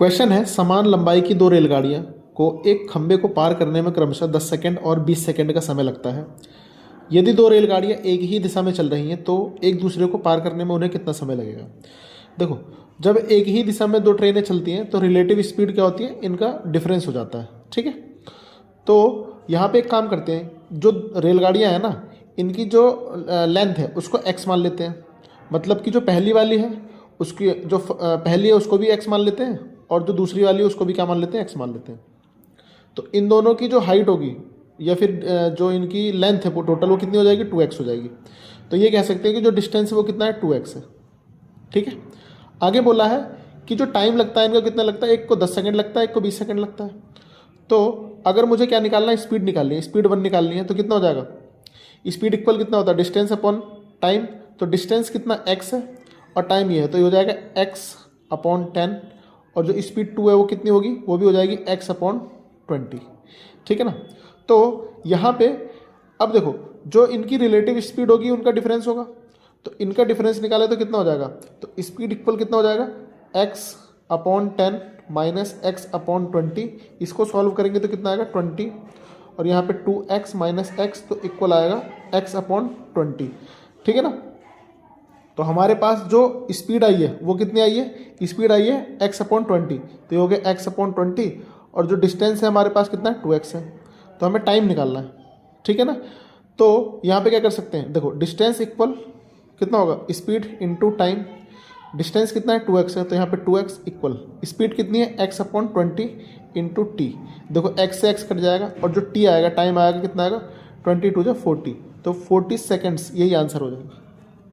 Question है, समान लंबाई की दो रेलगाड़ियां को एक खंबे को पार करने में क्रमशः 10 सेकंड और 20 सेकंड का समय लगता है। यदि दो रेलगाड़ियां एक ही दिशा में चल रही हैं तो एक दूसरे को पार करने में उन्हें कितना समय लगेगा। देखो, जब एक ही दिशा में दो ट्रेनें चलती हैं तो रिलेटिव स्पीड क्या होती है, इनका डिफरेंस हो जाता है। ठीक है, तो यहाँ पे एक काम करते हैं, जो रेलगाड़ियाँ हैं ना, इनकी जो लेंथ है उसको एक्स मान लेते हैं। मतलब कि जो पहली वाली है उसकी जो पहली है उसको भी एक्स मान लेते हैं, और जो दूसरी वाली है उसको भी क्या मान लेते हैं, एक्स मान लेते हैं। तो इन दोनों की जो हाइट होगी या फिर जो इनकी लेंथ है वो टोटल वो कितनी हो जाएगी, 2x हो जाएगी। तो ये कह सकते हैं कि जो डिस्टेंस है वो कितना है, 2x है। ठीक है, आगे बोला है कि जो टाइम लगता है इनका कितना लगता है, एक को 10 सेकंड लगता है, एक को 20 सेकंड लगता है। तो अगर मुझे क्या निकालना है, स्पीड निकालनी है, स्पीड 1 निकालनी है, तो कितना हो जाएगा, स्पीड इक्वल कितना होता है, डिस्टेंस अपॉन टाइम। तो डिस्टेंस कितना x है और टाइम ये है, तो ये हो जाएगा x अपॉन 10, और जो स्पीड 2 है वो कितनी होगी, वो भी हो जाएगी x अपॉन 20। ठीक है ना। तो यहाँ पे अब देखो, जो इनकी रिलेटिव स्पीड होगी उनका डिफरेंस होगा, तो इनका डिफरेंस निकाले तो कितना हो जाएगा, तो स्पीड इक्वल कितना हो जाएगा, x upon 10 minus x upon 20। इसको सॉल्व करेंगे तो कितना आएगा, 20, और यहाँ पे 2x माइनस एक्स, तो इक्वल आएगा x अपॉन 20। ठीक है ना। तो हमारे पास जो स्पीड आई है वो कितनी आई है, स्पीड आई है x अपॉन 20, तो ये हो गया x अपॉन 20, और जो डिस्टेंस है हमारे पास कितना है, 2x है। तो हमें टाइम निकालना है। ठीक है ना। तो यहाँ पे क्या कर सकते हैं, देखो डिस्टेंस इक्वल कितना होगा, स्पीड इंटू टाइम। डिस्टेंस कितना है, 2x है, तो यहाँ पे 2x इक्वल स्पीड कितनी है, x अपॉन 20 इंटू टी। देखो x से x कट जाएगा, और जो t आएगा, टाइम आएगा कितना आएगा, 22 जो 40, तो 40 सेकेंड्स, यही आंसर हो जाएगा।